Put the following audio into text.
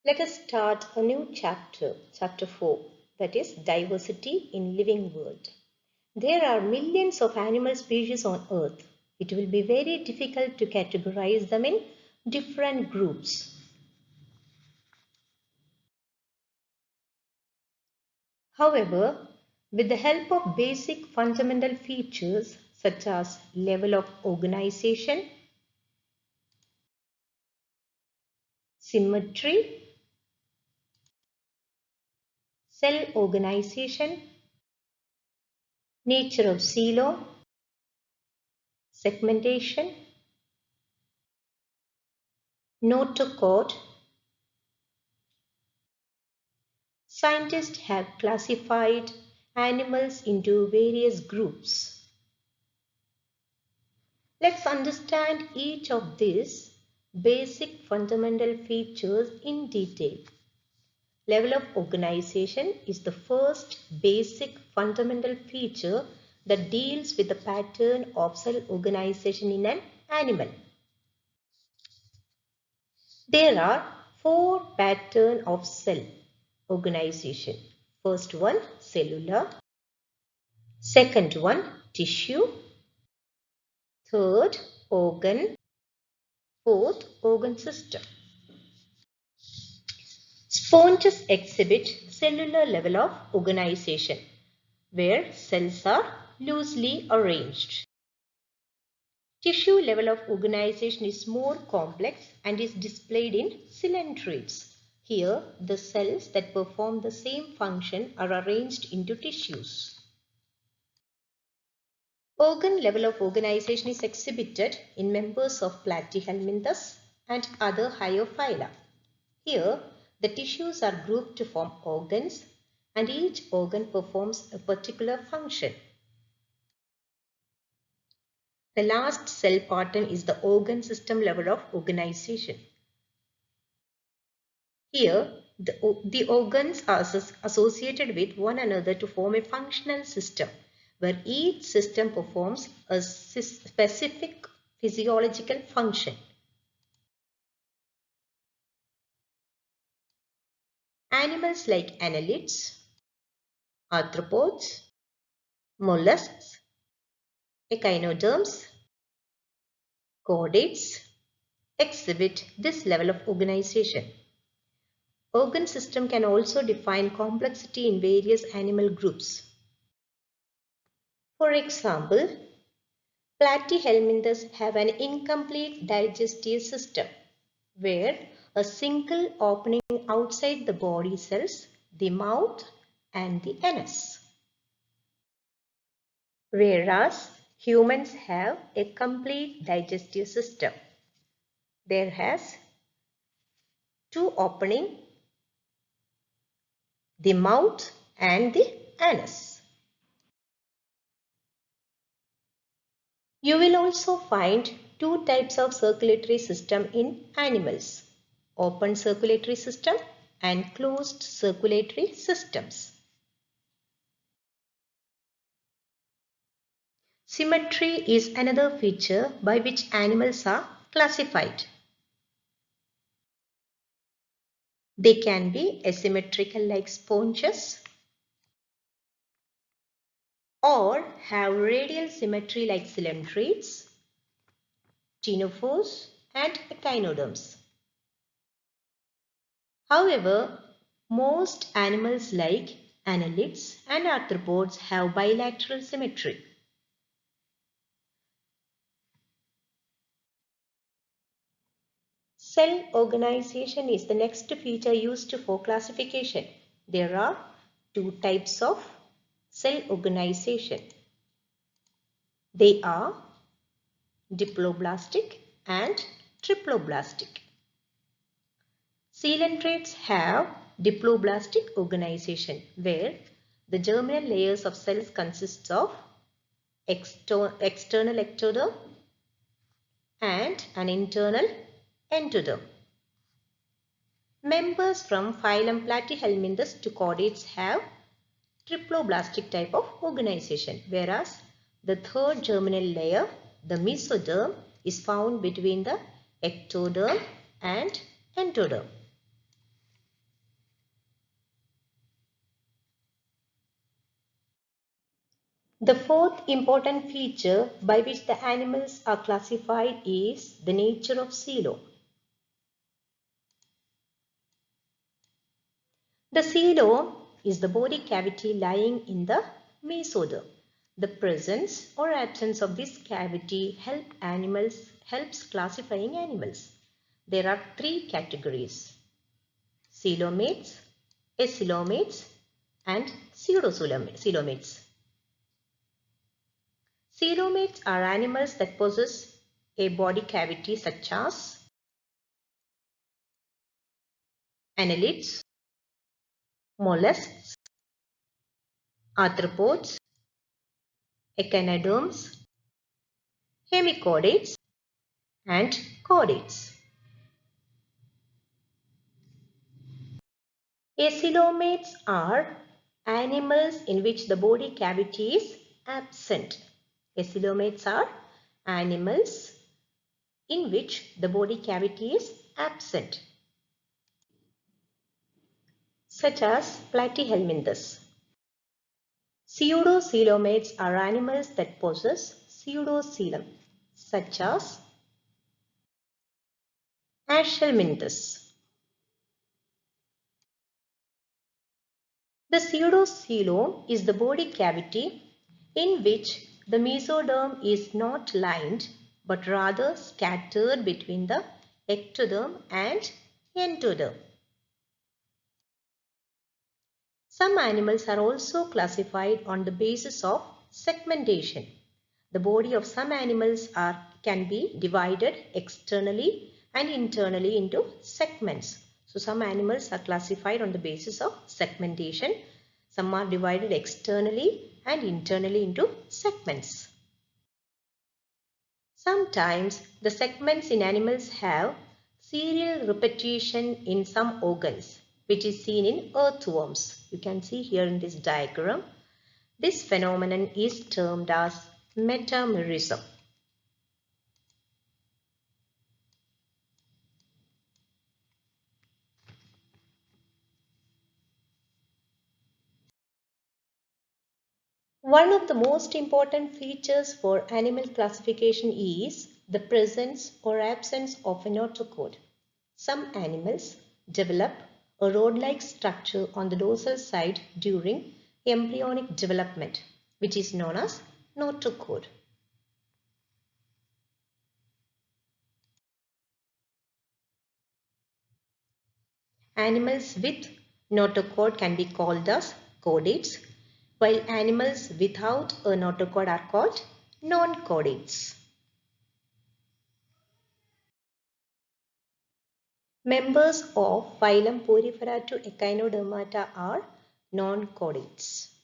Let us start a new chapter, chapter 4, that is diversity in living world. There are millions of animal species on earth. It will be very difficult to categorize them in different groups. However, with the help of basic fundamental features such as level of organization, symmetry, cell organization, nature of coelom, segmentation, notochord, scientists have classified animals into various groups. Let's understand each of these basic fundamental features in detail. Level of organization is the first basic fundamental feature that deals with the pattern of cell organization in an animal. There are four patterns of cell organization. First one, cellular. Second one, tissue. Third, organ. Fourth, organ system. Sponges exhibit cellular level of organization, where cells are loosely arranged. Tissue level of organization is more complex and is displayed in cylindroids. Here, the cells that perform the same function are arranged into tissues. Organ level of organization is exhibited in members of Platyhelminthes and other higher phyla. Here, the tissues are grouped to form organs and each organ performs a particular function. The last cell pattern is the organ system level of organization. Here, the organs are associated with one another to form a functional system, where each system performs a specific physiological function. Animals like annelids, arthropods, mollusks, echinoderms, chordates exhibit this level of organization. Organ system can also define complexity in various animal groups. For example, Platyhelminthes have an incomplete digestive system, where a single opening outside the body cells the mouth and the anus. Whereas humans have a complete digestive system. There has two openings, the mouth and the anus. You will also find two types of circulatory system in animals, open circulatory system and closed circulatory systems. Symmetry is another feature by which animals are classified. They can be asymmetrical like sponges or have radial symmetry like cylindrids, ctenophores and echinoderms. However, most animals like annelids and arthropods have bilateral symmetry. Cell organization is the next feature used for classification. There are two types of cell organization. They are diploblastic and triploblastic. Coelenterates have diploblastic organization, where the germinal layers of cells consists of external ectoderm and an internal endoderm. Members from phylum Platyhelminthes to chordates have triploblastic type of organization, whereas the third germinal layer, the mesoderm, is found between the ectoderm and endoderm. The fourth important feature by which the animals are classified is the nature of coelom. The coelom is the body cavity lying in the mesoderm. The presence or absence of this cavity helps classifying animals. There are three categories: coelomates, acoelomates, and pseudocoelomates. Coelomates are animals that possess a body cavity such as annelids, mollusks, arthropods, echinoderms, hemichordates, and chordates. Acoelomates are animals in which the body cavity is absent. Acoelomates are animals in which the body cavity is absent, such as Platyhelminthes. Pseudocoelomates are animals that possess pseudocoelom, such as Aschelminthes. The pseudocoelom is the body cavity in which the mesoderm is not lined but rather scattered between the ectoderm and endoderm. Some animals are also classified on the basis of segmentation. The body of some animals can be divided externally and internally into segments. So some animals are classified on the basis of segmentation. Some are divided externally and internally into segments. Sometimes the segments in animals have serial repetition in some organs, which is seen in earthworms. You can see here in this diagram. This phenomenon is termed as metamerism. One of the most important features for animal classification is the presence or absence of a notochord. Some animals develop a rod-like structure on the dorsal side during embryonic development, which is known as notochord. Animals with notochord can be called as chordates, while animals without a notochord are called non-chordates. Members of phylum Porifera to Echinodermata are non-chordates.